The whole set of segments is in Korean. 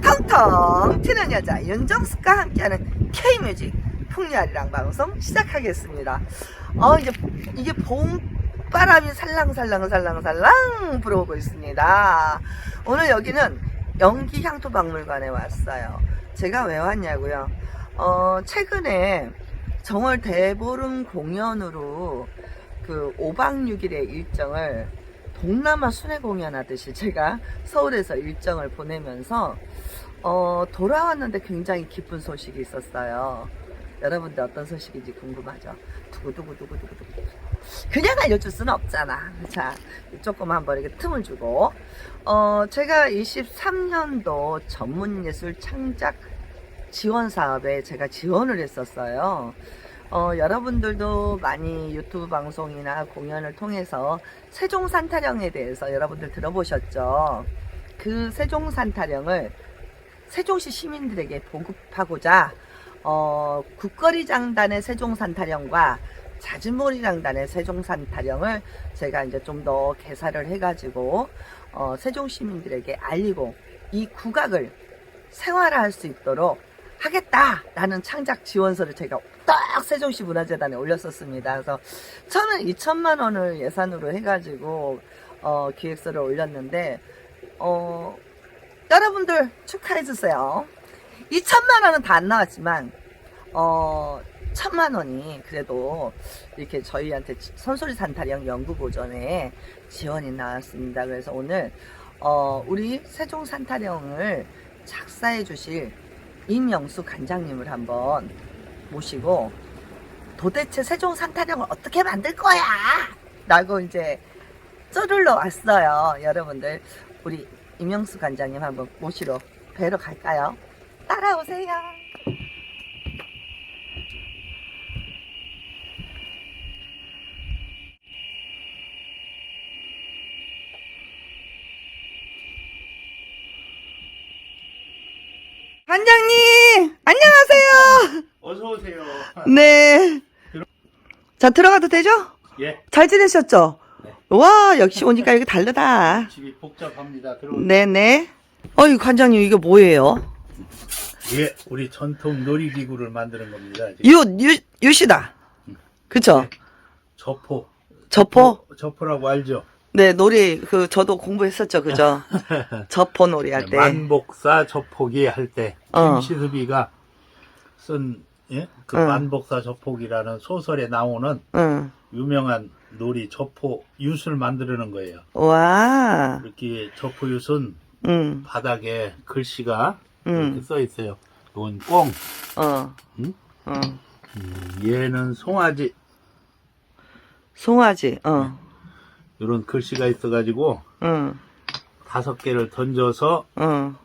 텅텅 튀는 여자 윤정숙과 함께하는 K뮤직 풍류아리랑 방송 시작하겠습니다. 이제 이게 봄바람이 살랑살랑 불어오고 있습니다. 오늘 여기는 영기향토박물관에 왔어요. 제가 왜 왔냐고요? 최근에 정월 대보름 공연으로 그 5박 6일의 일정을 동남아 순회 공연하듯이 제가 서울에서 일정을 보내면서 돌아왔는데 굉장히 기쁜 소식이 있었어요. 여러분들 어떤 소식인지 궁금하죠? 두구두구두구두구 그냥 알려줄 수는 없잖아. 자, 조금 한번 이렇게 틈을 주고 제가 23년도 전문예술 창작 지원 사업에 제가 지원을 했었어요. 여러분들도 많이 유튜브 방송이나 공연을 통해서 세종산타령에 대해서 여러분들 들어보셨죠? 그 세종산타령을 세종시 시민들에게 보급하고자 국거리 장단의 세종산타령과 자진몰이 장단의 세종산타령을 제가 이제 좀 더 개사를 해가지고 세종 시민들에게 알리고 이 국악을 생활화할 수 있도록 하겠다라는 창작 지원서를 제가 딱 세종시 문화재단에 올렸었습니다. 그래서 처음에 2천만 원을 예산으로 해가지고 기획서를 올렸는데 여러분들 축하해주세요. 2천만 원은 다 안 나왔지만 1,000만 원이 그래도 이렇게 저희한테 선소리 산타령 연구보전에 지원이 나왔습니다. 그래서 오늘 우리 세종 산타령을 작사해 주실 임영수 관장님을 한번 모시고 도대체 세종 산타령을 어떻게 만들 거야? 라고 이제 쪼르러 왔어요. 여러분들 우리 임영수 관장님 한번 모시러 뵈러 갈까요? 따라오세요. 관장님 안녕하세요. 어서 오세요. 네. 자 들어가도 되죠? 예. 잘 지내셨죠? 네. 와 역시 오니까 여기 다르다. 집이 복잡합니다. 들어오세요. 네네. 관장님 이게 뭐예요? 예, 우리 전통 놀이기구를 만드는 겁니다. 지금. 유시다. 그쵸? 저포. 저포? 라고 알죠? 네 놀이 저도 공부했었죠. 그죠? 저포 놀이 할 때. 만복사 저포기 할 때 김시섭이가 쓴 그 만복사 저포기라는 소설에 나오는 유명한 놀이 저포 윷을 만드는 거예요. 와. 이렇게 저포 윷은 바닥에 글씨가 이렇게 써 있어요. 이건 꽁. 얘는 송아지. 송아지. 이런 글씨가 있어가지고 5개를 던져서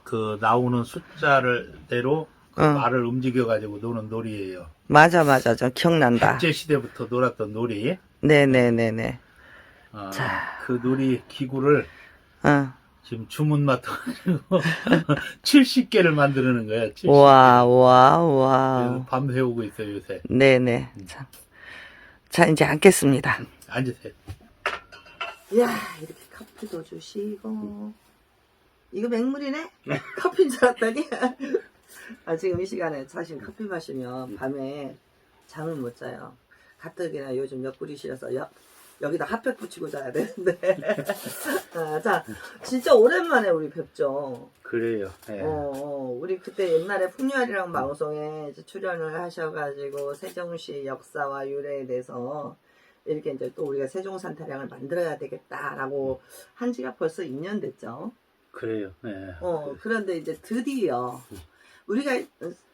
그 나오는 숫자를대로 그 말을 움직여가지고 노는 놀이예요. 맞아. 저 기억난다. 백제 시대부터 놀았던 놀이. 네네네네. 그 놀이 기구를 지금 주문 맡아가지고 70개를 만드는 거예요. 70개. 와. 밤 새우고 있어요 요새. 네네. 자 이제 앉겠습니다. 앉으세요. 이야 이렇게 커피도 주시고 이거 맹물이네? 커피인 줄 알았더니 지금 이 시간에 사실 커피 마시면 밤에 잠을 못 자요. 가뜩이나 요즘 옆구리 시려서 여기다 핫팩 붙이고 자야 되는데 자 진짜 오랜만에 우리 뵙죠. 그래요. 네. 우리 그때 옛날에 풍류아리랑 방송에 이제 출연을 하셔가지고 세종시 역사와 유래에 대해서 이렇게 이제 또 우리가 세종산타령을 만들어야 되겠다라고 한 지가 벌써 2년 됐죠. 그래요. 네. 그런데 이제 드디어 우리가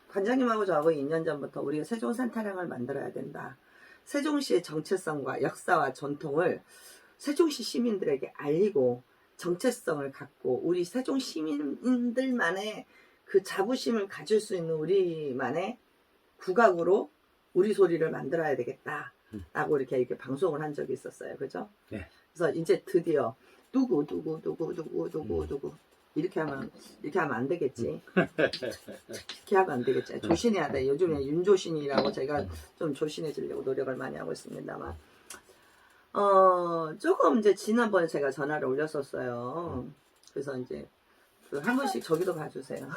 관장님하고 저하고 2년 전부터 우리가 세종산타령을 만들어야 된다. 세종시의 정체성과 역사와 전통을 세종시 시민들에게 알리고 정체성을 갖고 우리 세종 시민들만의 그 자부심을 가질 수 있는 우리만의 국악으로 우리 소리를 만들어야 되겠다. 라고 이렇게 방송을 한 적이 있었어요. 그죠? 네. 그래서 이제 드디어 누구 이렇게 하면 안 되겠지. 이렇게 하면 안 되겠지. 조신해야 돼. 요즘에 윤조신이라고 제가 좀 조신해지려고 노력을 많이 하고 있습니다만 조금 이제 지난번에 제가 전화를 올렸었어요. 그래서 이제 한 번씩 저기도 봐주세요.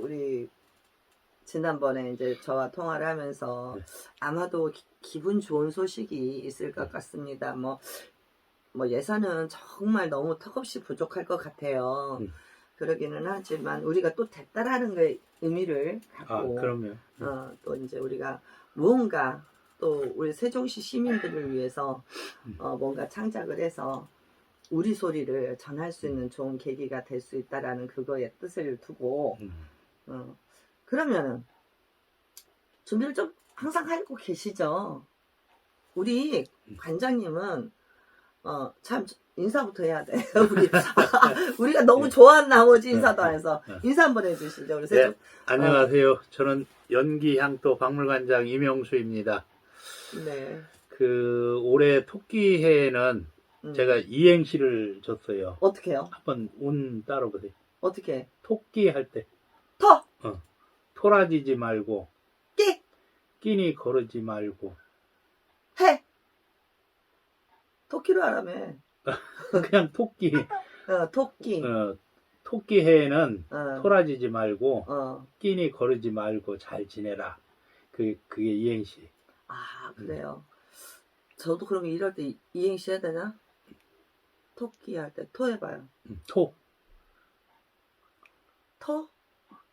우리 지난번에 이제 저와 통화를 하면서 아마도 기분 좋은 소식이 있을 것 같습니다. 뭐 예산은 정말 너무 턱없이 부족할 것 같아요. 그러기는 하지만 우리가 또 됐다라는 게 의미를 갖고 그럼요. 또 이제 우리가 무언가 또 우리 세종시 시민들을 위해서 뭔가 창작을 해서 우리 소리를 전할 수 있는 좋은 계기가 될 수 있다라는 그거의 뜻을 두고 그러면은 준비를 좀 항상 하고 계시죠? 우리 관장님은 참 인사부터 해야 돼. 우리가 너무 좋아한 나머지 인사도 안 해서 인사 한번 해주시죠. 우리 세종. 네, 안녕하세요. 저는 연기향토 박물관장 임영수입니다. 네. 올해 토끼해에는 제가 이행시를 줬어요. 어떻게 해요? 한번 운 따라보세요. 어떻게? 토끼 할 때. 토! 토라지지 말고. 끼! 끼니 거르지 말고. 해! 토끼로 하라며. 그냥 토끼. 토끼. 토끼해에는 토라지지 말고. 끼니 거르지 말고 잘 지내라. 그게 이행시. 아, 그래요. 저도 그러면 이럴 때 이행시 해야 되나? 토끼 할 때 토 해봐요. 토.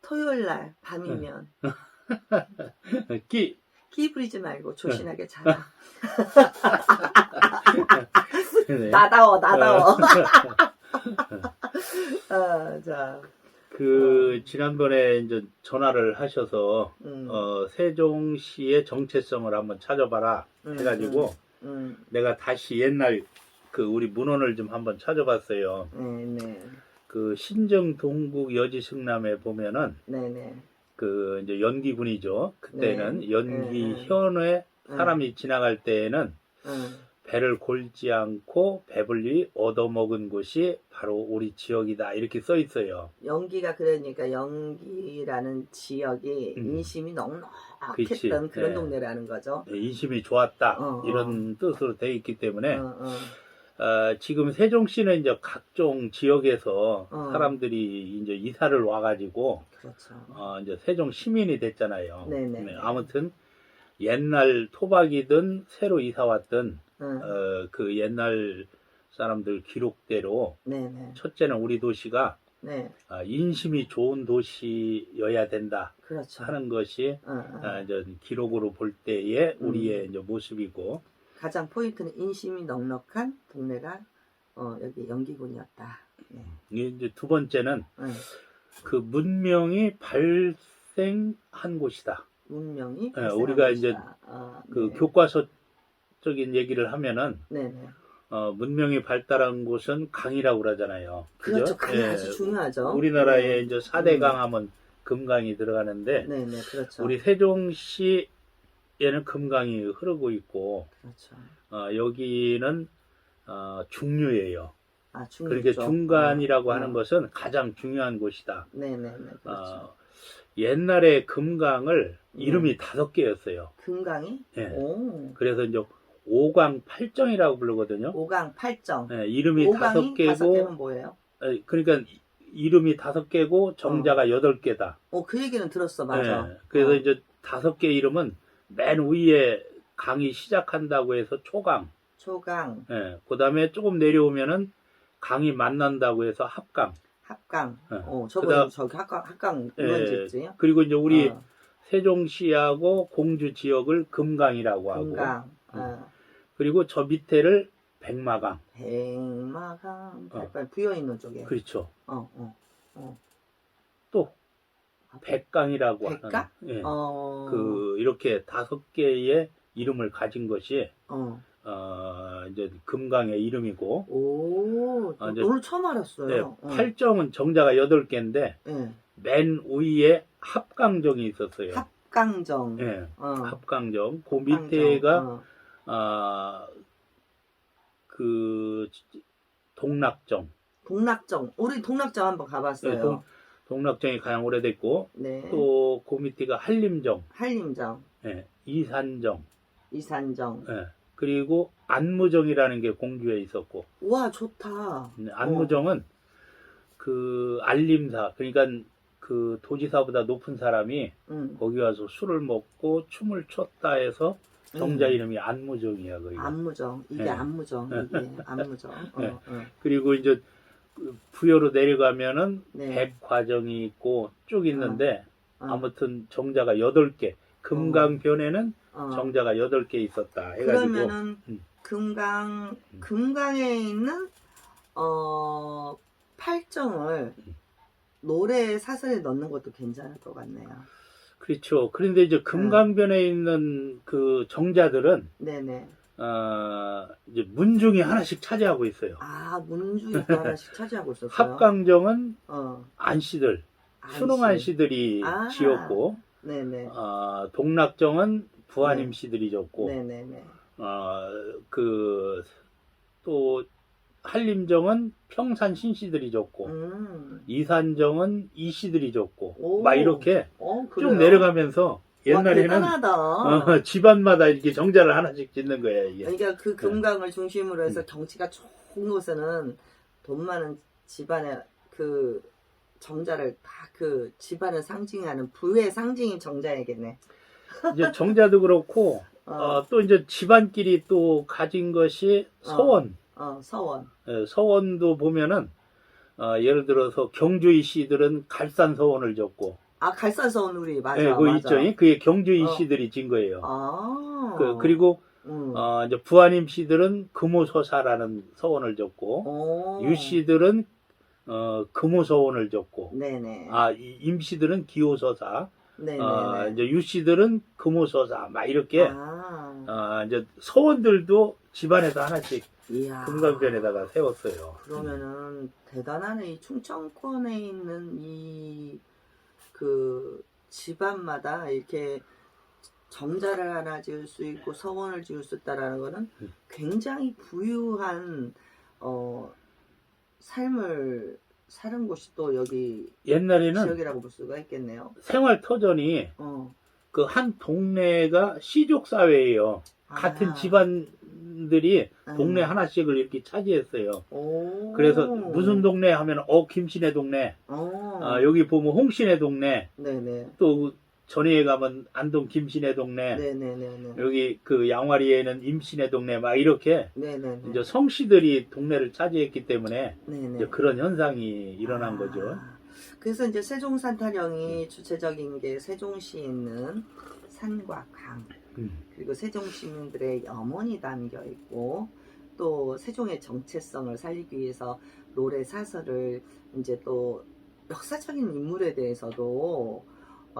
토요일 날 밤이면 끼. 끼 부리지 말고 조신하게 자라. 네. 나다워. 자. 지난번에 이제 전화를 하셔서, 세종시의 정체성을 한번 찾아봐라 해가지고, 내가 다시 옛날 우리 문헌을 좀 한번 찾아봤어요. 네. 신정 동국 여지승남에 보면은, 네네. 이제 연기군이죠. 그때는 네. 연기현에 사람이 지나갈 때에는, 배를 골지 않고 배불리 얻어먹은 곳이 바로 우리 지역이다 이렇게 써 있어요. 연기가 그러니까 연기라는 지역이 인심이 넉넉했던 그런 동네라는 거죠. 인심이 좋았다 이런 뜻으로 되어 있기 때문에 지금 세종시는 이제 각종 지역에서 사람들이 이제 이사를 와가지고 그렇죠. 이제 세종 시민이 됐잖아요. 네네. 네, 아무튼 옛날 토박이든 새로 이사 왔든 그 옛날 사람들 기록대로 네네. 첫째는 우리 도시가 네. 인심이 좋은 도시여야 된다 그렇죠. 하는 것이 이제 기록으로 볼 때의 우리의 이제 모습이고 가장 포인트는 인심이 넉넉한 동네가 여기 연기군이었다. 네. 이제 두 번째는 문명이 발생한 곳이다. 문명이 우리가 이제 네. 교과서적인 얘기를 하면은 네네. 문명이 발달한 곳은 강이라고 그러잖아요. 그렇죠. 강이 아주 중요하죠. 우리나라에 이제 4대 강 하면 금강이 들어가는데 네네. 그렇죠. 우리 세종시에는 금강이 흐르고 있고 그렇죠. 여기는 중류예요. 중류죠. 그렇게 중간이라고 하는 것은 가장 중요한 곳이다. 네네네. 그렇죠. 옛날에 금강을 이름이 5개였어요. 금강이? 네. 오. 그래서 이제 5강 8정이라고 부르거든요. 5강 8정. 네, 이름이 5강이 5개고 5개면 뭐예요? 그러니까 이름이 5개고 정자가 8개다. 그 얘기는 들었어. 맞아. 네, 그래서 이제 5개 이름은 맨 위에 강이 시작한다고 해서 초강. 초강. 네, 그 다음에 조금 내려오면은 강이 만난다고 해서 합강. 합강. 네. 저거 저기 합강 유원지였지요? 그리고 이제 우리 세종시하고 공주 지역을 금강이라고 하고. 금강. 그리고 저 밑에를 백마강. 백마강. 부여 있는 쪽에. 그렇죠. 또 백강이라고 백강? 하는. 예. 이렇게 5개의 이름을 가진 것이 이제 금강의 이름이고. 오늘 처음 알았어요. 네, 8정은 정자가 8개인데 맨 위에 합강정이 있었어요. 합강정. 네, 합강정. 그 밑에가 동락정. 동락정. 우리 동락정 한번 가봤어요. 네, 동락정이 가장 오래됐고 네. 또 그 밑에가 한림정. 한림정. 네, 이산정. 이산정. 네, 그리고 안무정이라는 게 공주에 있었고. 와, 좋다. 안무정은 그 알림사, 그러니까 그 도지사보다 높은 사람이 거기 와서 술을 먹고 춤을 췄다 해서 정자 이름이 안무정이야, 거기가. 안무정. 이게 네. 안무정. 이게 안무정. 네. 그리고 이제 그 부여로 내려가면은 네. 백과정이 있고 쭉 있는데 아무튼 정자가 8개. 금강변에는 어. 정자가 8개 있었다 해가지고. 그러면은 금강에 있는 팔정을 노래 사설에 넣는 것도 괜찮을 것 같네요. 그렇죠. 그런데 이제 금강변에 있는 그 정자들은 네네. 이제 문중이 하나씩 차지하고 있어요. 아, 문중이 하나씩 차지하고 있었어요. 합강정은 안씨들, 안씨. 순흥안 씨들이 아. 지었고, 네네. 동락정은 부하님 씨들이 졌고, 네네네. 또 한림정은 평산 신씨들이 졌고, 이산정은 이씨들이 졌고, 오. 막 이렇게 쭉 그래요? 내려가면서 옛날에는 대단하다. 집안마다 이렇게 정자를 하나씩 짓는 거야, 이게. 그러니까 그 금강을 중심으로 해서 경치가 좋은 곳에는 돈 많은 집안의 그 정자를 다 그 집안을 상징하는 부의 상징인 정자이겠네. 이제 정자도 그렇고, 또 이제 집안끼리 또 가진 것이 서원. 서원. 서원도 보면은, 예를 들어서 경주이 씨들은 갈산 서원을 졌고. 갈산서원 우리, 맞아. 네, 그거 맞아. 있죠. 그게 경주이 씨들이 진 거예요. 그리고, 이제 부하님 씨들은 금호서사라는 서원을 졌고, 유 씨들은, 금호서원을 졌고, 네네. 임 씨들은 기호서사, 네네. 이제 유 씨들은 금호서사, 막 이렇게, 이제 서원들도 집안에서 하나씩 이야. 금강변에다가 세웠어요. 그러면은 대단하네. 이 충청권에 있는 그 집안마다 이렇게 정자를 하나 지을 수 있고 서원을 지을 수 있다라는 거는 굉장히 부유한 삶을 사는 곳이 또 여기 옛날에는 지역이라고 볼 수가 있겠네요. 생활터전이 그 한 동네가 시족 사회예요. 같은 집안들이 동네 하나씩을 이렇게 차지했어요. 그래서 무슨 동네 하면 김씨네 동네, 여기 보면 홍씨네 동네, 네네. 또 전해에 가면 안동 김씨네 동네, 네네네네. 여기 그 양화리에는 임씨네 동네, 막 이렇게 네네네. 이제 성씨들이 동네를 차지했기 때문에 네네. 이제 그런 현상이 일어난 거죠. 그래서 이제 세종산타령이 주체적인 게 세종시에 있는 산과 강, 그리고 세종 시민들의 염원이 담겨 있고, 또 세종의 정체성을 살리기 위해서 노래 사설을 이제 또 역사적인 인물에 대해서도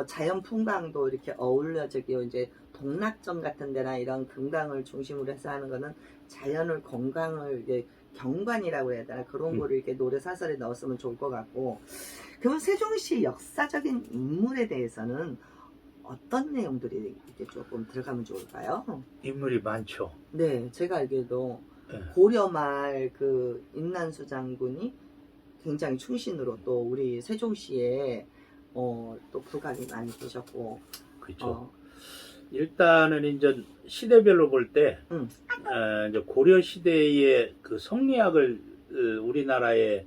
자연 풍광도 이렇게 어울려지고, 이제 동락점 같은 데나 이런 금강을 중심으로 해서 하는 거는 자연을 건강을 이제 경관이라고 해야 되나, 그런 거를 이렇게 노래 사설에 넣었으면 좋을 것 같고. 그러면 세종시 역사적인 인물에 대해서는 어떤 내용들이 이렇게 조금 들어가면 좋을까요? 인물이 많죠. 네, 제가 알기에도 네. 고려 말 그 임난수 장군이 굉장히 충신으로 또 우리 세종시에 또 부각이 많이 되셨고. 그렇죠. 일단은 이제 시대별로 볼 때 이제 고려 시대의 그 성리학을 우리나라에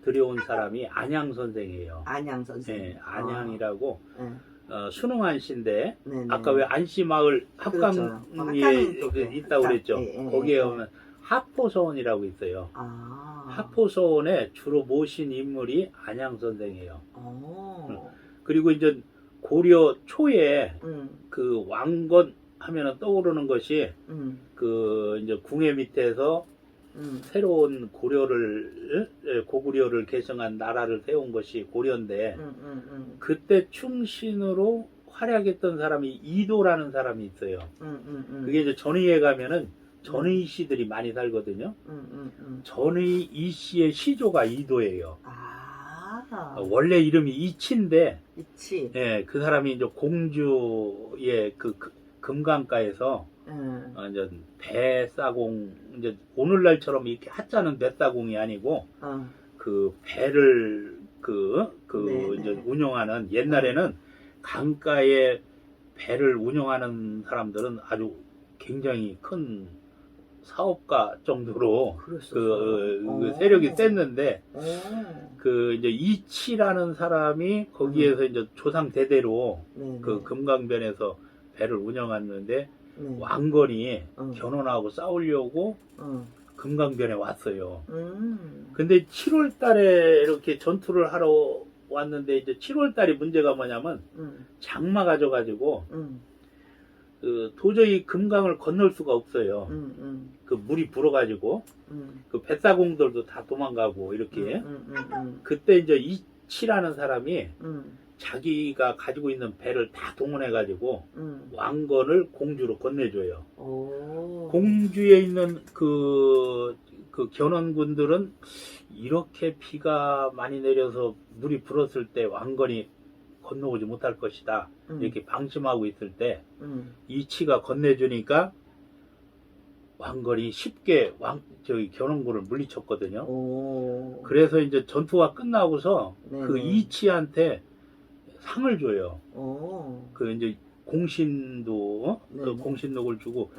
들여온 사람이 안양 선생이에요. 안양 선생. 네, 안양이라고 네. 순흥안 씨인데 네네. 아까 왜 안씨 마을 그렇죠. 합강에 있다고 그랬죠. 거기에 오면 하포서원이라고 있어요. 하포서원에 주로 모신 인물이 안양 선생이에요. 그리고 이제 고려 초에 그 왕건 하면은 떠오르는 것이 그 이제 궁예 밑에서 새로운 고구려를 개성한 나라를 세운 것이 고려인데 그때 충신으로 활약했던 사람이 이도라는 사람이 있어요. 그게 이제 전의에 가면은 전의 씨들이 많이 살거든요. 전의 이 씨의 시조가 이도예요. 원래 이름이 이치인데, 이치. 예, 그 사람이 이제 공주의 그 금강가에서 이제 배싸공, 이제 오늘날처럼 이렇게 하자는 배싸공이 아니고 그 배를 이제 운영하는, 옛날에는 강가에 배를 운영하는 사람들은 아주 굉장히 큰 사업가 정도로 그랬었어요. 그 세력이 셌는데 오. 그 이제 이치라는 사람이 거기에서 이제 조상 대대로 네네. 그 금강변에서 배를 운영했는데 네. 왕건이 응. 견훤하고 싸우려고 응. 금강변에 왔어요. 근데 7월 달에 이렇게 전투를 하러 왔는데 이제 7월 달이 문제가 뭐냐면 장마가 져가지고 그 도저히 금강을 건널 수가 없어요. 그 물이 불어가지고 그 뱃사공들도 다 도망가고 이렇게 그때 이제 이치라는 사람이 자기가 가지고 있는 배를 다 동원해가지고 왕건을 공주로 건네줘요. 오. 공주에 있는 그 견원군들은 이렇게 비가 많이 내려서 물이 불었을 때 왕건이 건너오지 못할 것이다. 이렇게 방심하고 있을 때 이치가 건네주니까 왕건이 쉽게 저기 견원군을 물리쳤거든요. 오. 그래서 이제 전투가 끝나고서 네네. 그 이치한테 상을 줘요. 오. 그 이제 공신도 그 네네. 공신록을 주고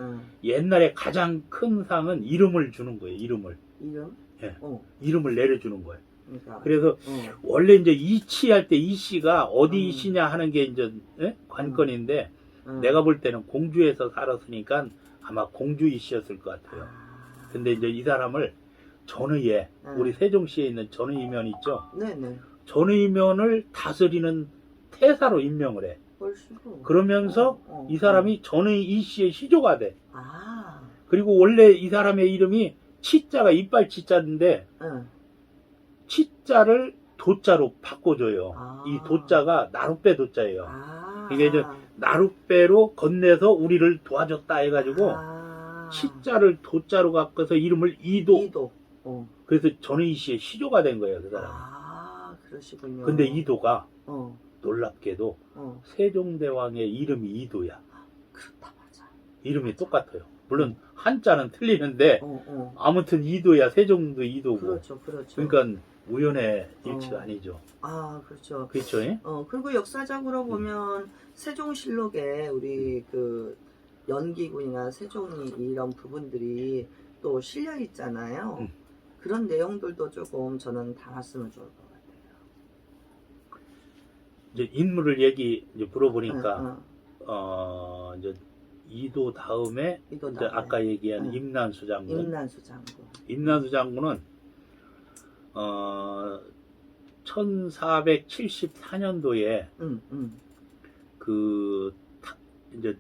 옛날에 가장 큰 상은 이름을 주는 거예요. 이름을 예. 이름을 내려주는 거예요. 그러니까. 그래서 원래 이제 이치할 때 이씨가 어디 이씨냐 하는 게 이제 관건인데 내가 볼 때는 공주에서 살았으니까 아마 공주 이씨였을 것 같아요. 근데 이제 이 사람을 전의에 우리 세종시에 있는 전의면 있죠. 네네. 전의면을 다스리는 태사로 임명을 해. 훨씨로. 그러면서 이 사람이 전의 이씨의 시조가 돼. 아. 그리고 원래 이 사람의 이름이 치자가 이빨 치자인데 치자를 도자로 바꿔줘요. 아. 이 도자가 나룻배 도자예요. 아. 이게 이제 나룻배로 건네서 우리를 도와줬다 해가지고 치자를 도자로 바꿔서 이름을 이도. 그래서 전의 씨의 시조가 된 거예요, 그 사람. 아, 그러시군요. 근데 이도가 놀랍게도 세종대왕의 이름이 이도야. 그렇다, 맞아. 이름이 똑같아요. 물론 한자는 틀리는데 아무튼 이도야. 세종도 이도고. 그렇죠. 그러니까 우연의 일치가 아니죠. 아, 그렇죠. 그렇죠. 그리고 역사적으로 보면 세종실록에 우리 그 연기군이나 세종이 이런 부분들이 또 실려 있잖아요. 그런 내용들도 조금 저는 담았으면 좋을 것 같아요. 이제 인물을 이제 물어보니까 이제 이도 다음에 이제 아까 얘기한 임난수 장군. 임난수 장군은 1474년도에 그 이제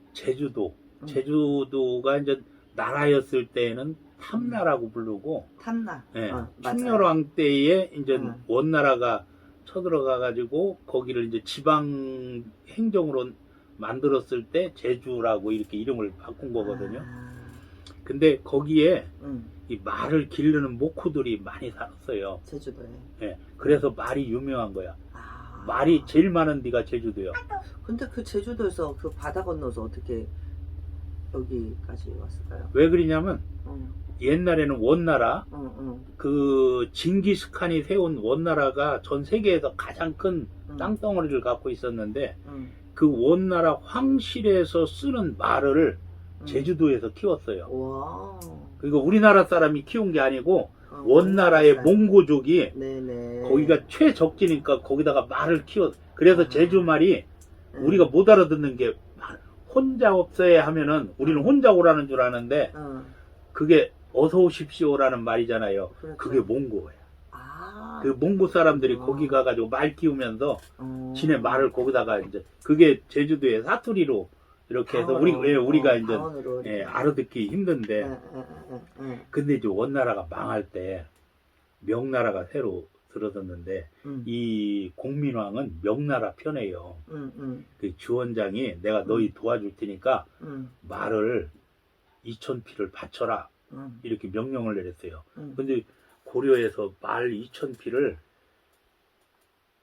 제주도가 이제 나라였을 때에는 탐나라고 부르고 탐나. 예. 충렬왕 때에 이제 원나라가 쳐들어가 가지고 거기를 이제 지방 행정으로 만들었을 때 제주라고 이렇게 이름을 바꾼 거거든요. 근데 거기에 이 말을 기르는 목후들이 많이 살았어요. 제주도에. 예. 그래서 말이 유명한 거야. 말이 제일 많은 데가 제주도요. 근데 그 제주도에서 그 바다 건너서 어떻게 여기까지 왔을까요? 왜 그러냐면 옛날에는 원나라 그 징기스칸이 세운 원나라가 전 세계에서 가장 큰 땅덩어리를 갖고 있었는데 그 원나라 황실에서 쓰는 말을 제주도에서 키웠어요. 와. 그리고 우리나라 사람이 키운 게 아니고 원나라의 몽고족이 거기가 최적지니까 거기다가 말을 키워. 그래서 제주 말이 우리가 못 알아듣는 게 혼자 없어야 하면은 우리는 혼자 오라는 줄 아는데 그게 어서 오십시오라는 말이잖아요. 그렇죠. 그게 몽고예요. 그 몽고 사람들이 거기 가가지고 말 키우면서 지네 말을 거기다가 이제 그게 제주도의 사투리로 이렇게 해서 우리가 이제 알아듣기 힘든데 근데 이제 원나라가 망할 때 명나라가 새로 들어섰는데 이 공민왕은 명나라 편이에요. 그 주원장이 내가 너희 도와줄 테니까 말을 2000피를 바쳐라 이렇게 명령을 내렸어요. 근데 고려에서 말 2000피를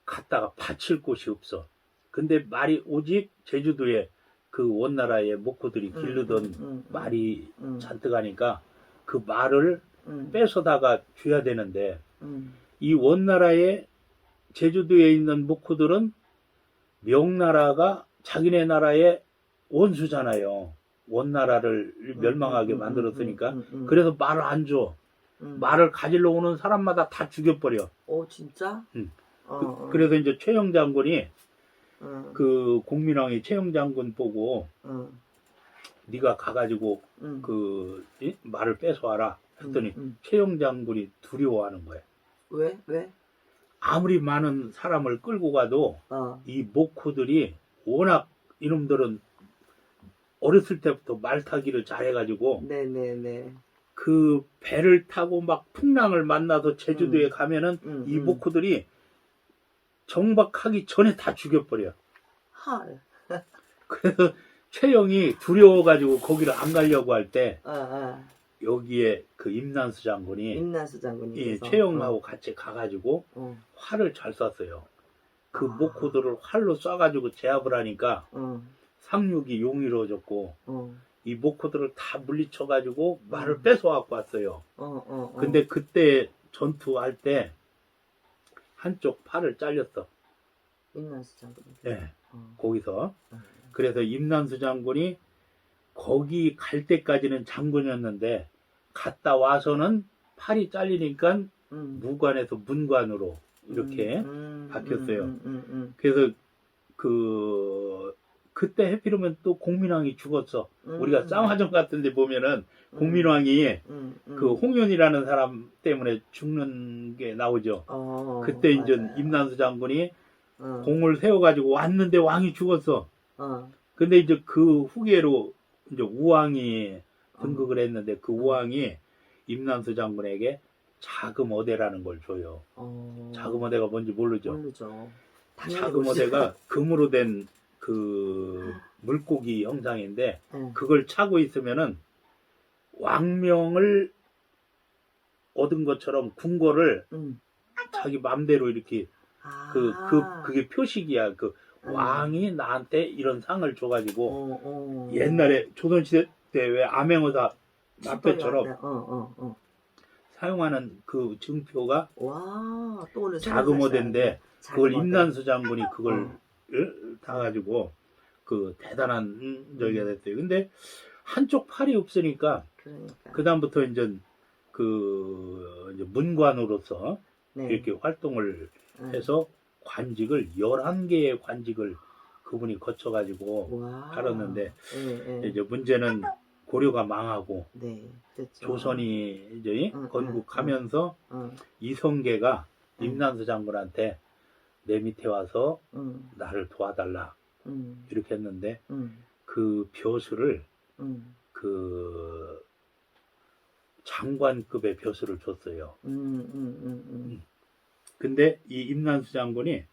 갖다가 바칠 곳이 없어. 근데 말이 오직 제주도에 그 원나라의 목호들이 기르던 말이 잔뜩 하니까 그 말을 뺏어다가 줘야 되는데 이 원나라의 제주도에 있는 목호들은 명나라가 자기네 나라의 원수잖아요. 원나라를 멸망하게 만들었으니까 음. 그래서 말을 안 줘. 말을 가지러 오는 사람마다 다 죽여버려. 오, 진짜? 그래서 이제 최영 장군이 어. 그 공민왕이 최영 장군 보고 네가 가가지고 말을 뺏어와라 했더니 최영 장군이 두려워하는 거야. 왜? 왜? 아무리 많은 사람을 끌고 가도 이 목호들이 워낙 이놈들은 어렸을 때부터 말 타기를 잘해가지고 네네네. 그 배를 타고 막 풍랑을 만나서 제주도에 가면은 이 목호들이 정박하기 전에 다 죽여버려. 헐. 그래서 최영이 두려워가지고 거기를 안 가려고 할 때 여기에 그 임난수 장군이 예, 최영하고 같이 가가지고 활을 잘 쐈어요. 그 목호들을 활로 쏴가지고 제압을 하니까 상륙이 용이로워졌고 이 목호들을 다 물리쳐가지고 말을 뺏어갖고 왔어요. 근데 그때 전투할 때 한쪽 팔을 잘렸어. 임난수 장군이. 네, 거기서. 그래서 임난수 장군이 거기 갈 때까지는 장군이었는데 갔다 와서는 팔이 잘리니까 무관에서 문관으로 이렇게 바뀌었어요. 그래서 그때 해피르면 또 공민왕이 죽었어. 우리가 쌍화전 같은 데 보면은 공민왕이 그 홍연이라는 사람 때문에 죽는 게 나오죠. 그때 이제 맞아요. 임난수 장군이 공을 세워가지고 왔는데 왕이 죽었어. 근데 이제 그 후계로 이제 우왕이 등극을 했는데 그 우왕이 임난수 장군에게 자금어대라는 걸 줘요. 자금어대가 뭔지 모르죠. 모르죠. 자금어대가 금으로 된 그 물고기 형상인데 그걸 차고 있으면은 왕명을 얻은 것처럼 궁궐을 자기 맘대로 이렇게 그게 표식이야. 그 왕이 나한테 이런 상을 줘가지고 옛날에 조선시대 때 왜 암행어사 마패처럼 사용하는 그 증표가 자금어대인데 그걸 임난수 장군이 그걸 타가지고 그 대단한 저기가 됐어요. 근데 한쪽 팔이 없으니까 그 다음부터 이제 이제 문관으로서 이렇게 활동을 해서 관직을 11개의 관직을 그분이 거쳐가지고 살았는데 이제 문제는 고려가 망하고 조선이 이제 건국하면서 이성계가 임난수 장군한테 내 밑에 와서 나를 도와달라 이렇게 했는데 그 벼슬을 그 장관급의 벼슬을 줬어요. 근데 이 임난수 장군이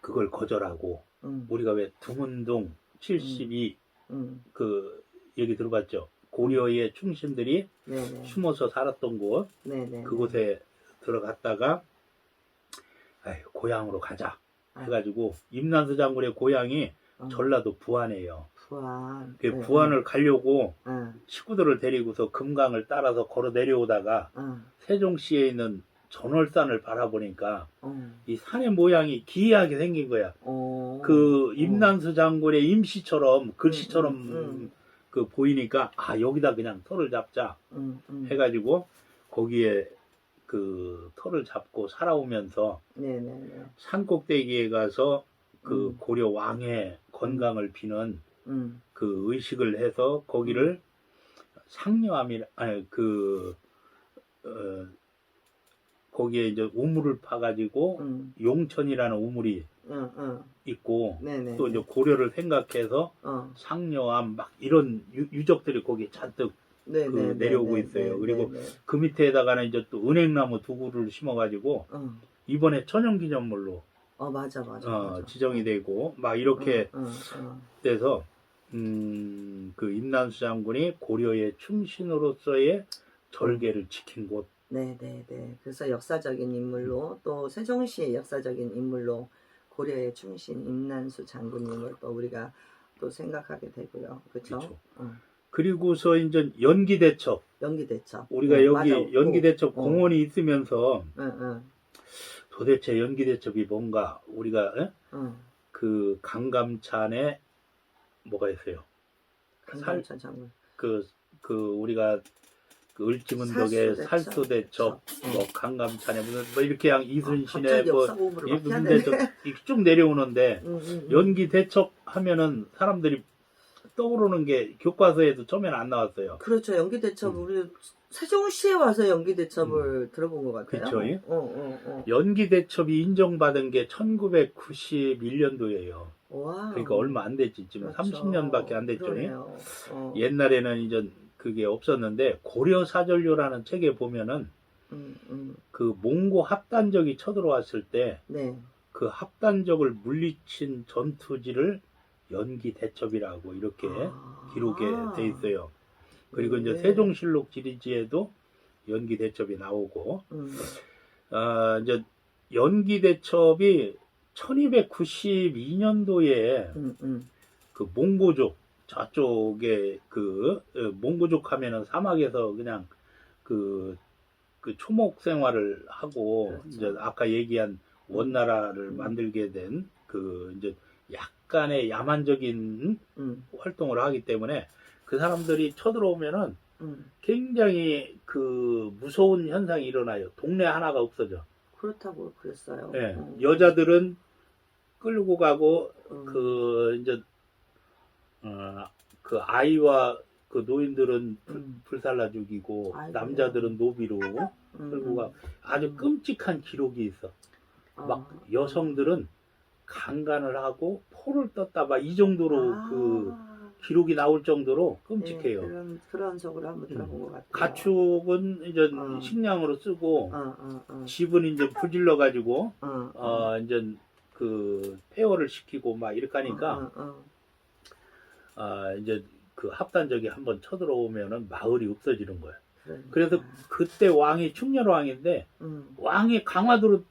그걸 거절하고 우리가 왜 두문동 72 그 얘기 들어봤죠? 고려의 충신들이 숨어서 살았던 곳 그곳에 들어갔다가 고향으로 가자 해가지고 임난수 장군의 고향이 전라도 부안이에요. 부안을 가려고 식구들을 데리고서 금강을 따라서 걸어 내려오다가 세종시에 있는 전월산을 바라보니까 이 산의 모양이 기이하게 생긴 거야. 그 임난수 장군의 임시처럼 글씨처럼 그 보이니까 여기다 그냥 터를 잡자 해가지고 거기에 그 터를 잡고 살아오면서 산 꼭대기에 가서 그 고려 왕의 건강을 비는 그 의식을 해서 거기를 거기에 이제 우물을 파가지고 용천이라는 우물이 있고 또 이제 고려를 생각해서 상려암 막 이런 유적들이 거기에 잔뜩 내려오고 있어요. 그리고 그 밑에다가는 이제 또 은행나무 두 그루를 심어가지고 이번에 천연기념물로 맞아. 지정이 되고 막 이렇게 돼서 그 임난수 장군이 고려의 충신으로서의 절개를 지킨 곳. 그래서 역사적인 인물로 또 세종시의 역사적인 인물로 고려의 충신 임난수 장군님을 또 우리가 또 생각하게 되고요. 그렇죠? 그리고서 이제 연기대첩. 우리가 여기 맞아. 연기대첩 공원이 있으면서 도대체 연기대첩이 뭔가 우리가 그 강감찬의 뭐가 있어요? 강감찬 장군. 우리가 그 을지문덕의 살수대첩, 뭐 강감찬에 무슨 뭐 이렇게 이순신의 뭐 무슨 대첩 이렇게 쭉 내려오는데 연기 대첩 하면은 사람들이 떠오르는 게 교과서에도 처음에는 안 나왔어요. 그렇죠. 연기 대첩 우리 세종시에 와서 연기 대첩을 들어본 것 같아요. 그렇죠. 연기 대첩이 인정받은 게 1991년도예요. 와. 그러니까 얼마 안 됐지. 지금 그렇죠. 30년밖에 안 됐죠. 옛날에는 이제 그게 없었는데 고려사전료라는 책에 보면은 그 몽고 합단적이 쳐들어왔을 때 그 합단적을 물리친 전투지를 연기 대첩이라고 이렇게 기록에 돼 있어요. 그리고 이제 세종실록 지리지에도 연기 대첩이 나오고 이제 연기 대첩이 1292년도에 그 몽고족 저쪽에 몽고족 하면은 사막에서 그냥 그 초목 생활을 하고 그렇죠. 이제 아까 얘기한 원나라를 만들게 된 이제 약간의 야만적인 활동을 하기 때문에 그 사람들이 쳐들어오면은 굉장히 무서운 현상이 일어나요. 동네 하나가 없어져. 그렇다고 그랬어요. 네. 여자들은 끌고 가고 이제 아이와 노인들은 불살라 죽이고 남자들은 노비로 끌고 가. 아주 끔찍한 기록이 있어. 막 여성들은 강간을 하고 포를 떴다 봐. 이 정도로 기록이 나올 정도로 끔찍해요. 네, 그런 적으로 한번 들어본 것 같아요. 가축은 이제 식량으로 쓰고 집은 이제 부질러 가지고 이제 폐허를 시키고 막 이렇게 하니까 이제 합단적이 한번 쳐들어오면은 마을이 없어지는 거예요. 그래서 그때 왕이 충렬왕인데 왕이 강화도로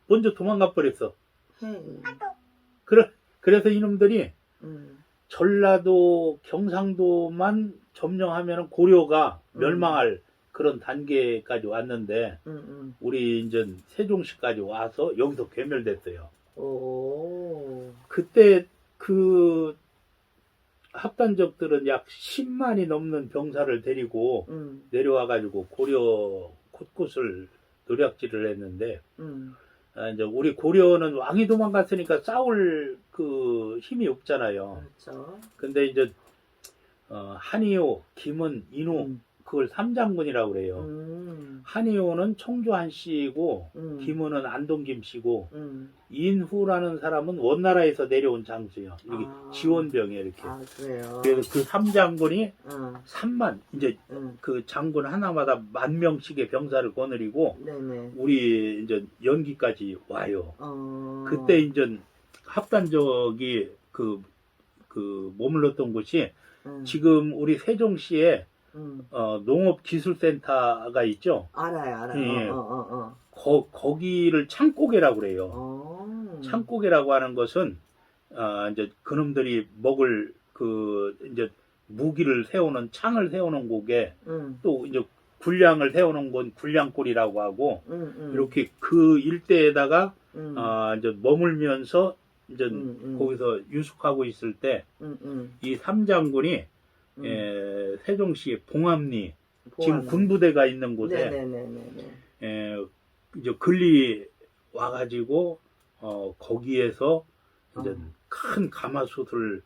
먼저 도망가 버렸어. 그래서 이놈들이 전라도, 경상도만 점령하면 고려가 멸망할 그런 단계까지 왔는데 우리 이제 세종시까지 와서 여기서 괴멸됐어요. 그때 합단적들은 약 10만이 넘는 병사를 데리고 내려와가지고 고려 곳곳을 노략질을 했는데 이제 우리 고려는 왕이 도망갔으니까 싸울 힘이 없잖아요. 그렇죠. 근데 이제 한의호, 김은, 인호 그걸 삼장군이라고 그래요. 한의호는 청주한 씨이고 김은은 안동김 씨고 인후라는 사람은 원나라에서 내려온 장수요. 여기 지원병이에요 이렇게. 그래요. 그래서 그 삼장군이 3만 이제 그 장군 하나마다 10,000명씩의 병사를 거느리고 우리 이제 연기까지 와요. 그때 이제 합단적이 머물렀던 곳이 지금 우리 세종시에 농업기술센터가 있죠. 알아요. 예. 거기를 창고개라고 그래요. 창고개라고 하는 것은 이제 그놈들이 먹을 이제 무기를 세우는 창을 세우는 곳에 또 이제 군량을 세우는 건 군량골이라고 하고 이렇게 그 일대에다가 이제 머물면서 이제 거기서 유숙하고 있을 때 이 삼장군이 세종시 봉암리 지금 군부대가 있는 곳에 이제 근리 와가지고 거기에서 이제 큰 가마솥을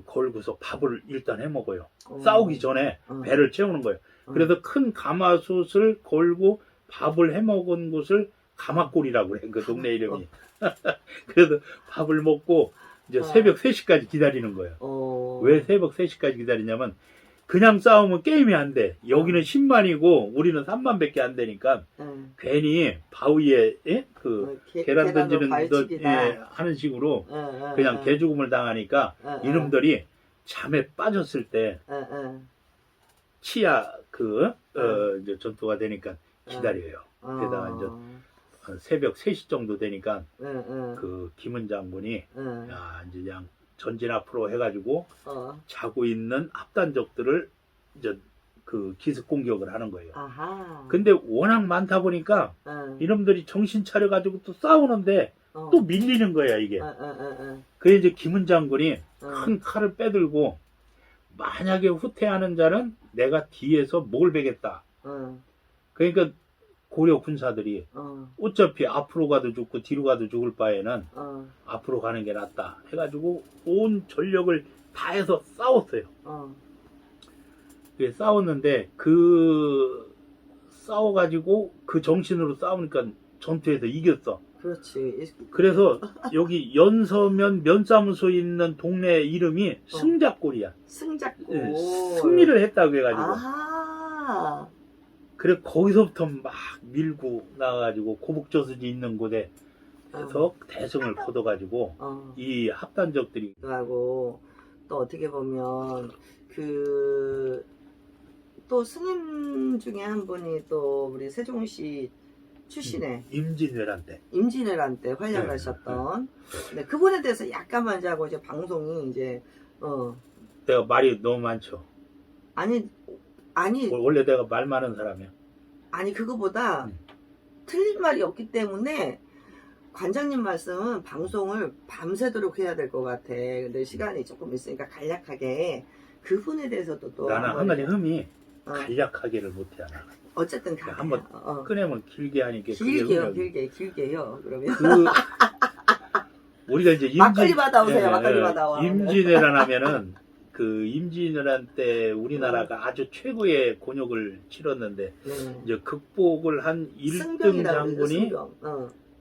걸고서 밥을 일단 해 먹어요. 싸우기 전에 배를 채우는 거예요. 그래서 큰 가마솥을 걸고 밥을 해 먹은 곳을 가마골이라고 그래. 그 동네 이름이. 그래서 밥을 먹고 이제 새벽 3시까지 기다리는 거예요. 왜 새벽 3시까지 기다리냐면 그냥 싸우면 게임이 안 돼. 여기는 10만이고 우리는 3만밖에 안 되니까 괜히 바위에 계란 던지는 하는 식으로 그냥 개죽음을 당하니까 이놈들이 잠에 빠졌을 때 치아 이제 전투가 되니까 기다려요. 게다가 이제 새벽 3시 정도 되니까 김은 장군이 이제 그냥 전진 앞으로 해가지고 자고 있는 합단적들을 이제 기습 공격을 하는 거예요. 근데 워낙 많다 보니까 이놈들이 정신 차려가지고 또 싸우는데 또 밀리는 거야 이게. 그래 이제 김은 장군이 큰 칼을 빼들고 만약에 후퇴하는 자는 내가 뒤에서 목을 베겠다. 그러니까 고려 군사들이 어차피 앞으로 가도 죽고 뒤로 가도 죽을 바에는 앞으로 가는 게 낫다 해가지고 온 전력을 다해서 싸웠어요. 그래 싸웠는데 그 싸워가지고 그 정신으로 싸우니까 전투에서 이겼어. 그렇지. 그래서 여기 연서면 면사무소 있는 동네 이름이 승작골이야. 승작골. 네, 승리를 했다고 해가지고. 아. 그래 거기서부터 막 밀고 나가가지고 고북저수지 있는 곳에서 대승을 거둬가지고 이 합단적들이 하고 또 어떻게 보면 그 또 스님 중에 한 분이 또 우리 세종시 출신의 임진왜란 때 임진왜란 때 활약하셨던 네, 그분에 대해서 약간만 이제 하고 이제 방송이 이제 내가 말이 너무 많죠. 아니 원래 내가 말 많은 사람이야. 아니 그거보다 틀린 말이 없기 때문에 관장님 말씀은 방송을 밤새도록 해야 될 것 같아. 근데 시간이 조금 있으니까 간략하게 그분에 대해서도 또 나는 한 가지 흠이 간략하게를 못해 하나. 어쨌든 한번 꺼내면 길게 하니까 길게요. 길게요. 그러면 우리가 이제 막걸리 받아오세요. 막걸리 받아와. 임진왜란 하면은 그 임진왜란 때 우리나라가 아주 최고의 곤욕을 치렀는데 이제 극복을 한 1등 장군이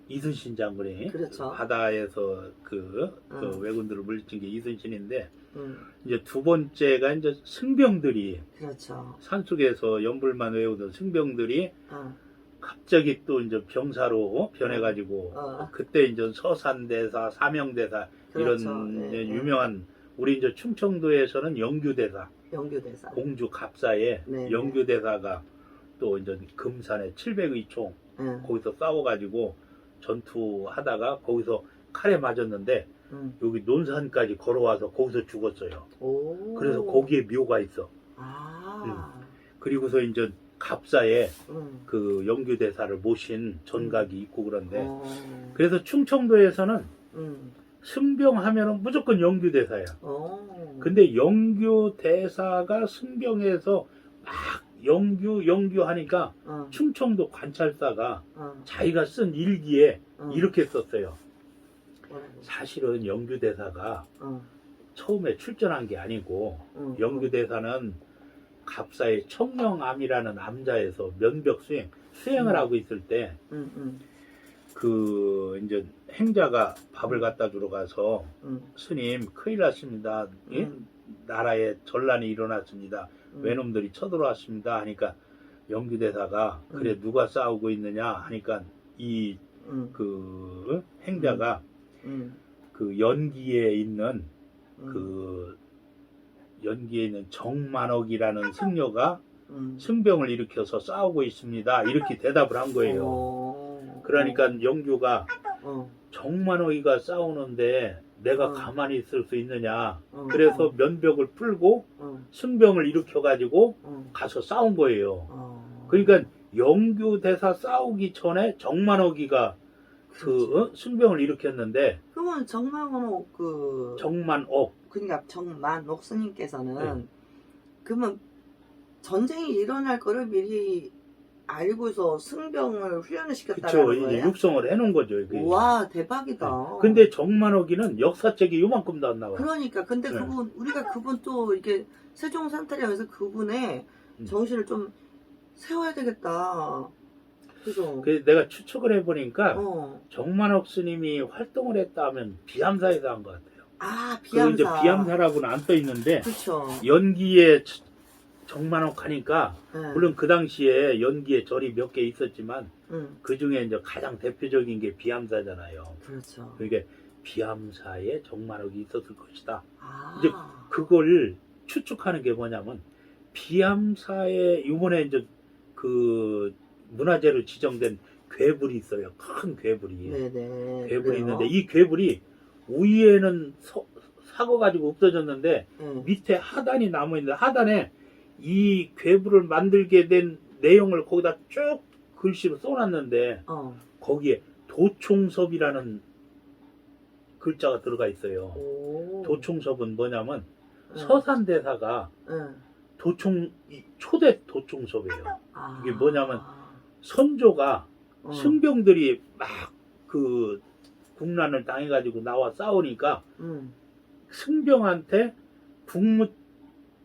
이순신 장군이 그렇죠. 바다에서 그 왜군들을 물리친 게 이순신인데 이제 두 번째가 이제 승병들이 그렇죠. 산속에서 연불만 외우던 승병들이 갑자기 또 이제 병사로 변해가지고 그때 이제 서산대사, 사명대사 그렇죠. 이런 유명한 우리 이제 충청도에서는 영규대사, 공주 갑사의 영규대사가 또 이제 금산에 700의 총 거기서 싸워가지고 전투하다가 거기서 칼에 맞았는데 여기 논산까지 걸어와서 거기서 죽었어요. 그래서 거기에 묘가 있어. 그리고서 이제 갑사에 그 영규대사를 모신 전각이 있고 그런데 그래서 충청도에서는 승병하면은 무조건 영규대사야. 근데 영규대사가 승병해서 막 영규 하니까 충청도 관찰사가 자기가 쓴 일기에 이렇게 썼어요. 사실은 영규대사가 처음에 출전한 게 아니고 영규대사는 갑사의 청명암이라는 암자에서 면벽 수행을 하고 있을 때 그 이제 행자가 밥을 갖다 주러 가서 스님 큰일 났습니다. 예? 나라에 전란이 일어났습니다. 외놈들이 쳐들어왔습니다. 하니까 영규대사가 그래 누가 싸우고 있느냐 하니까 이 그 행자가 그 연기에 있는 정만옥이라는 승려가 승병을 일으켜서 싸우고 있습니다. 이렇게 대답을 한 거예요. 그러니까 영규가 정만옥이가 싸우는데 내가 가만히 있을 수 있느냐. 그래서 면벽을 풀고 승병을 일으켜가지고 가서 싸운 거예요. 그러니까 영규대사 싸우기 전에 정만옥이가 그 승병을 일으켰는데 그러면 정만옥 그러니까 정만옥 스님께서는 그러면 전쟁이 일어날 거를 미리 알고서 승병을 훈련을 시켰다는 거예요? 이제 육성을 해놓은 거죠. 이게. 와 대박이다. 근데 정만옥이는 역사책이 요만큼도 안 나와. 그러니까 근데 그분 우리가 그분 또 이렇게 세종산타령에서 그분의 정신을 좀 세워야 되겠다. 그죠? 그래서 내가 추측을 해보니까 정만옥 스님이 활동을 했다 하면 비암사에서 한 것 같아요. 비암사. 이제 비암사라고는 안 떠 있는데 그렇죠. 연기에 정만옥 하니까 물론 그 당시에 연기에 절이 몇 개 있었지만 그 중에 이제 가장 대표적인 게 비암사잖아요. 그렇죠. 그러니까 비암사에 정만옥이 있었을 것이다. 이제 그걸 추측하는 게 뭐냐면 비암사에 이번에 이제 그 문화재로 지정된 괴불이 있어요. 큰 괴불이. 네네. 괴불이 그래요? 있는데 이 괴불이 위에는 사고가지고 없어졌는데 밑에 하단이 남아있는데 하단에 이 괴불을 만들게 된 내용을 거기다 쭉 글씨로 써놨는데 거기에 도총섭이라는 글자가 들어가 있어요. 오. 도총섭은 뭐냐면 응. 서산대사가 응. 초대 도총섭이에요. 아. 이게 뭐냐면 선조가 어. 승병들이 막 그 국난을 당해가지고 나와 싸우니까 응. 승병한테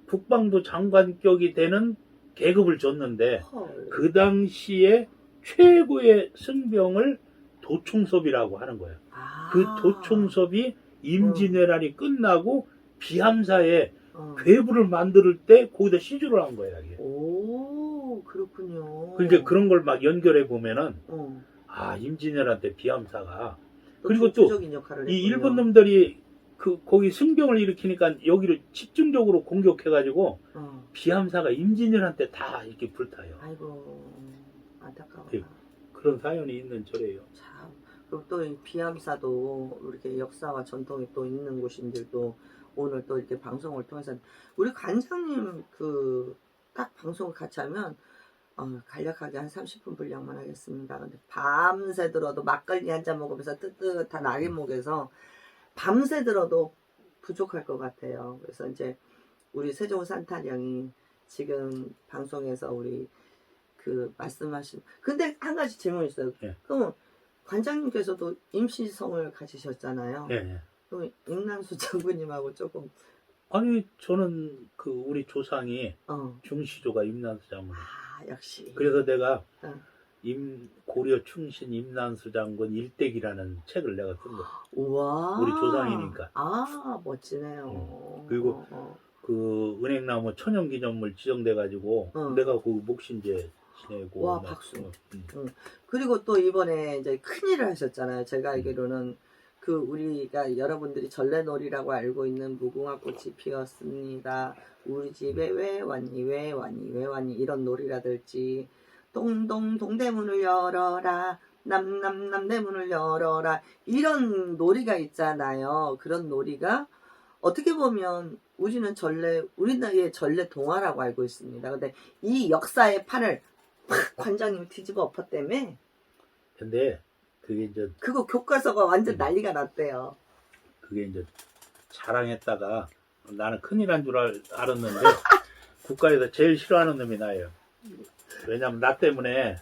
국방부 장관격이 되는 계급을 줬는데 헐. 그 당시에 최고의 승병을 도총섭이라고 하는 거예요. 아. 그 도총섭이 임진왜란이 끝나고 비함사에 어. 괴부를 만들 때 거기다 시주를 한 거예요. 이게. 오, 그렇군요. 그러니까 그런 걸 막 연결해 보면은 어. 아 임진왜란 때 비함사가 또 그리고 또 조주적인 역할을 이 했군요. 일본 놈들이 거기 승병을 일으키니까 여기를 집중적으로 공격해가지고 어. 비함사가 임진왜란 때 다 이렇게 불타요. 아이고, 안타까워. 네. 그런 사연이 있는 절이에요. 참. 그리고 또 이 비암사도 이렇게 역사와 전통이 또 있는 곳인들도 오늘 또 이렇게 방송을 통해서 우리 관장님 그 딱 방송을 같이 하면 간략하게 한 30분 분량만 하겠습니다. 근데 밤새 들어도 막걸리 한 잔 먹으면서 뜨뜻한 아랫목에서 밤새 들어도 부족할 것 같아요. 그래서 이제 우리 세종 산타령이 지금 방송에서 우리 그 말씀하신 근데 한 가지 질문이 있어요. 네. 그럼 관장님께서도 임시성을 가지셨잖아요. 네. 그럼 임남수 장군님하고 조금 아니 저는 그 우리 조상이 어. 중시조가 임난수 장군. 아 역시. 그래서 내가 어. 고려 충신 임난수 장군 일대기라는 책을 내가 쓴 거야. 우와. 우리 조상이니까. 아 멋지네요. 그리고 그 은행나무 천연기념물 지정돼가지고 내가 그 목신제 지내고. 와 박수. 그리고 또 이번에 이제 큰일을 하셨잖아요. 제가 알기로는 그 우리가 여러분들이 전래놀이라고 알고 있는 무궁화 꽃이 피었습니다. 우리 집에 왜 왔니 왜 왔니 왜 왔니 이런 놀이라든지 동동 동대문을 열어라 남남 남대문을 열어라 이런 놀이가 있잖아요. 그런 놀이가 어떻게 보면 우리나라의 전래 동화라고 알고 있습니다. 근데 이 역사의 판을 팍 관장님이 뒤집어 엎었다며. 근데 그게 이제 그거 교과서가 완전 난리가 났대요. 그게 이제 자랑했다가 나는 큰일 난 줄 알았는데 국가에서 제일 싫어하는 놈이 나예요. 왜냐면 나 때문에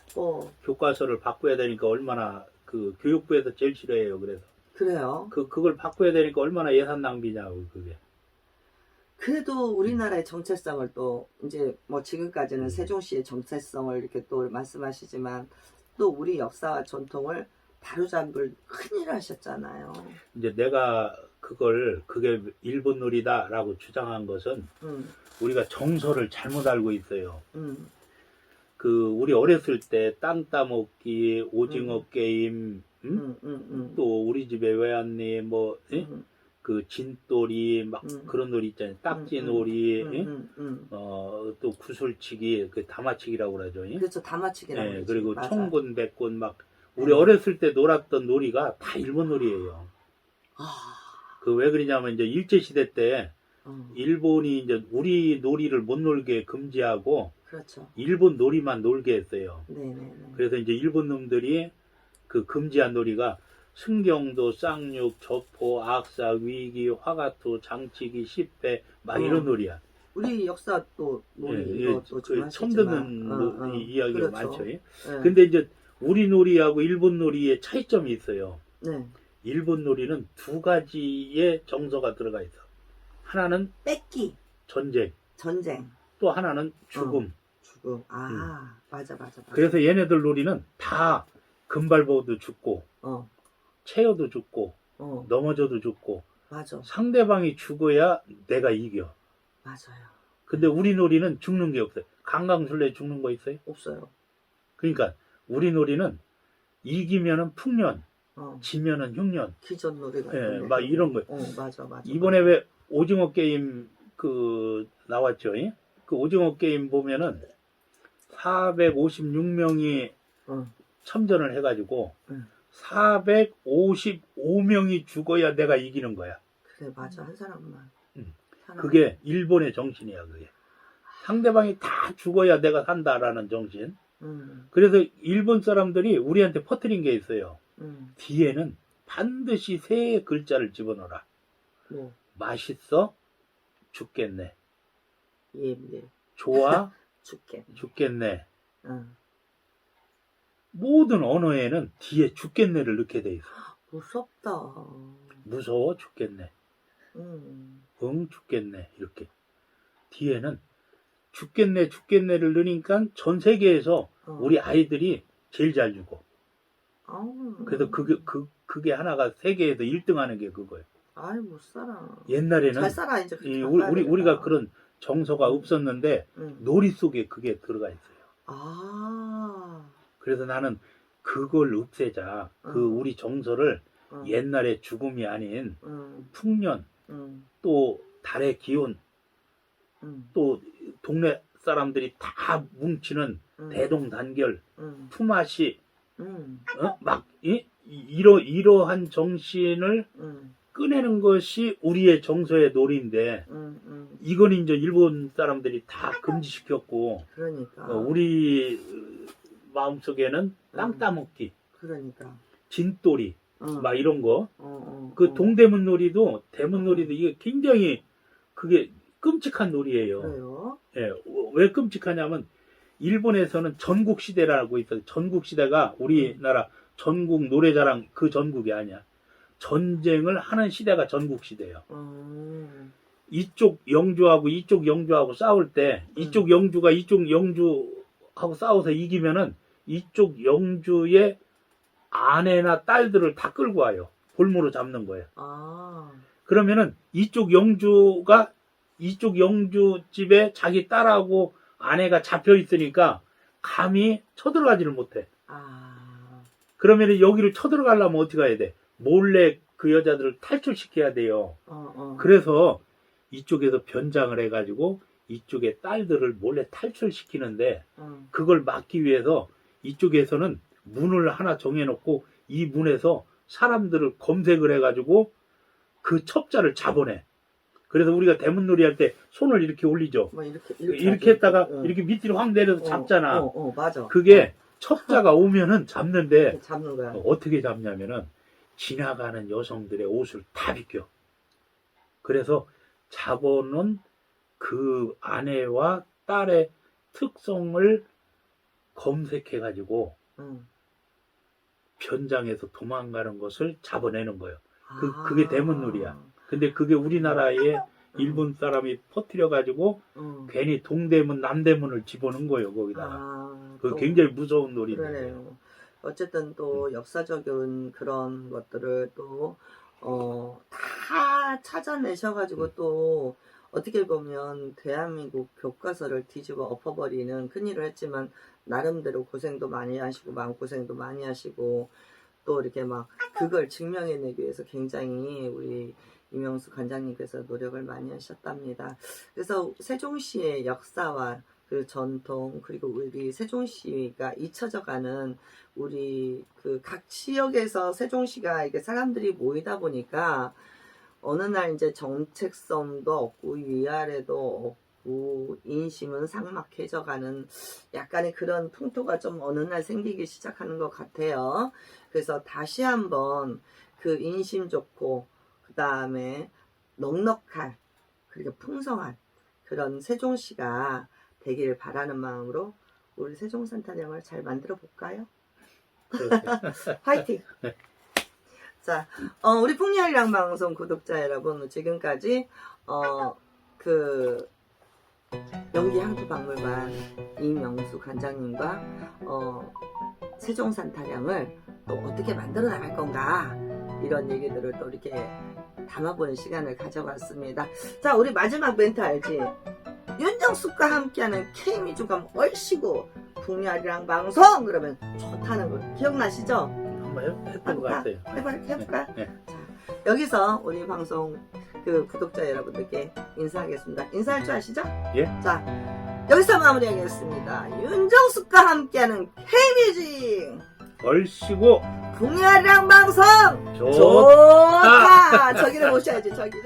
교과서를 바꿔야 되니까 얼마나 그 교육부에서 제일 싫어해요. 그래서 그래요. 그걸 바꿔야 되니까 얼마나 예산 낭비냐고 그게. 그래도 우리나라의 정체성을 또 이제 뭐 지금까지는 세종시의 정체성을 이렇게 또 말씀하시지만 또 우리 역사와 전통을 바로잡을 큰일을 하셨잖아요. 이제 내가 그게 일본 놀이다라고 주장한 것은 우리가 정서를 잘못 알고 있어요. 그 우리 어렸을 때 땅 따먹기, 오징어 게임, 또 우리 집에 왜 왔니, 뭐 그 진돌이 막 그런 놀이 있잖아요. 딱지놀이, 또 구슬치기, 그 다마치기라고 그러죠. 그렇죠, 다마치기라고. 네, 그리고 총군, 백군 막 우리 어렸을 때 놀았던 놀이가 다 일본 놀이에요. 그 왜 그러냐면 이제 일제 시대 때 일본이 이제 우리 놀이를 못 놀게 금지하고 그렇죠. 일본 놀이만 놀게 했어요. 네네네. 그래서 이제 일본 놈들이 그 금지한 놀이가 승경도, 쌍육, 저포, 악사, 위기, 화가투, 장치기, 십배 막 이런 놀이야. 우리 역사 또 놀이 이것도 좀 처음 듣는 이야기가 그렇죠. 많죠. 근데 이제 우리 놀이하고 일본 놀이의 차이점이 있어요. 네. 일본 놀이는 두 가지의 정서가 들어가 있어. 하나는 뺏기, 전쟁. 또 하나는 죽음. 죽음. 맞아. 그래서 얘네들 놀이는 다 금발보도 죽고, 채여도 죽고, 넘어져도 죽고. 맞아. 상대방이 죽어야 내가 이겨. 맞아요. 근데 우리 놀이는 죽는 게 없어요. 강강술래 죽는 거 있어요? 없어요. 그러니까 우리 놀이는 이기면은 풍년, 지면은 흉년. 기존 놀이가. 네, 막 이런 거예요. 맞아. 이번에 왜 오징어 게임 나왔죠? 그 오징어 게임 보면은 456명이 참전을 해가지고 455명이 죽어야 내가 이기는 거야. 그래, 맞아. 한 사람만. 그게 일본의 정신이야, 그게. 상대방이 다 죽어야 내가 산다라는 정신. 그래서 일본 사람들이 우리한테 퍼뜨린 게 있어요. 뒤에는 반드시 세 글자를 집어넣어라. 뭐, 맛있어? 죽겠네. 예. 좋아? 죽겠네. 죽겠네. 응. 모든 언어에는 뒤에 죽겠네를 넣게 돼 있어. 무섭다. 무서워 죽겠네. 응 죽겠네. 이렇게. 뒤에는 죽겠네를 넣으니까 전 세계에서 우리 아이들이 제일 잘 죽어. 그래서 그게 하나가 세계에서 1등 하는 게 그거예요. 아이, 못 살아. 옛날에는 잘 살아, 이제. 우리가 그런 정서가 없었는데 놀이 속에 그게 들어가 있어요. 아. 그래서 나는 그걸 없애자. 우리 정서를 옛날에 죽음이 아닌 풍년, 또 달의 기온, 또 동네 사람들이 다 뭉치는 대동단결, 품앗이, 이러한 정신을 꺼내는 것이 우리의 정서의 놀이인데, 이건 이제 일본 사람들이 다 금지시켰고, 그러니까. 우리 마음속에는 땅 따먹기, 그러니까. 진돌이, 막 이런 거. 그 동대문 놀이도, 대문 놀이도 이게 굉장히 그게 끔찍한 놀이에요. 그래요? 예, 왜 끔찍하냐면, 일본에서는 전국시대라고 있어요. 전국시대가 우리나라 전국 노래자랑 그 전국이 아니야. 전쟁을 하는 시대가 전국시대예요. 이쪽 영주하고 싸울 때, 이쪽 영주가 이쪽 영주하고 싸워서 이기면은, 이쪽 영주의 아내나 딸들을 다 끌고 와요. 볼모로 잡는 거예요. 그러면은 이쪽 영주가 이쪽 영주 집에 자기 딸하고 아내가 잡혀 있으니까 감히 쳐들어가지를 못해. 그러면은 여기를 쳐들어가려면 어떻게 해야 돼? 몰래 그 여자들을 탈출시켜야 돼요. 그래서 이쪽에서 변장을 해가지고 이쪽의 딸들을 몰래 탈출시키는데, 그걸 막기 위해서 이쪽에서는 문을 하나 정해놓고 이 문에서 사람들을 검색을 해가지고 그 첩자를 잡아내. 그래서 우리가 대문놀이 할 때 손을 이렇게 올리죠. 뭐 이렇게 했다가 이렇게 밑으로 확 내려서 잡잖아. 맞아. 그게 첩자가 오면은 잡는데, 잡는 거야. 어떻게 잡냐면은 지나가는 여성들의 옷을 다 벗겨. 그래서 잡아놓은 그 아내와 딸의 특성을 검색해가지고 변장해서 도망가는 것을 잡아내는 거예요. 그게 대문놀이야. 근데 그게 우리나라에 일본 사람이 퍼뜨려가지고 괜히 동대문, 남대문을 집어넣은 거예요, 거기다가. 그 굉장히 무서운 놀이인데. 그러네요. 어쨌든 또 역사적인 그런 것들을 또, 다 찾아내셔가지고 또, 어떻게 보면 대한민국 교과서를 뒤집어 엎어버리는 큰일을 했지만, 나름대로 고생도 많이 하시고, 마음고생도 많이 하시고, 또 이렇게 막 그걸 증명해내기 위해서 굉장히 우리 이명수 관장님께서 노력을 많이 하셨답니다. 그래서 세종시의 역사와 그 전통, 그리고 우리 세종시가 잊혀져가는 우리 그 각 지역에서 세종시가 이게 사람들이 모이다 보니까 어느 날 이제 정체성도 없고 위아래도 없고 인심은 삭막해져가는 약간의 그런 풍토가 좀 어느 날 생기기 시작하는 것 같아요. 그래서 다시 한번 그 인심 좋고 그 다음에 넉넉한 그리고 풍성한 그런 세종시가 되기를 바라는 마음으로 우리 세종산타령을 잘 만들어 볼까요? 화이팅! 자, 우리 풍리한량 방송 구독자 여러분, 지금까지 그 연기 향토박물관 이명수 관장님과 세종산타령을 또 어떻게 만들어 나갈 건가, 이런 얘기들을 또 이렇게 담아보는 시간을 가져봤습니다. 자, 우리 마지막 멘트 알지? 윤정숙과 함께하는 K미주감 얼씨구 풍리한량 방송 그러면 좋다는 거 기억나시죠? 한번 했던 것 같아요. 해볼까? 네. 자, 여기서 우리 방송 그 구독자 여러분들께 인사하겠습니다. 인사할 줄 아시죠? 예. 자, 여기서 마무리하겠습니다. 윤정숙과 함께하는 K뮤직 얼씨구 풍리한량 방송 좋다. 좋다. 저기를 모셔야지. 저기.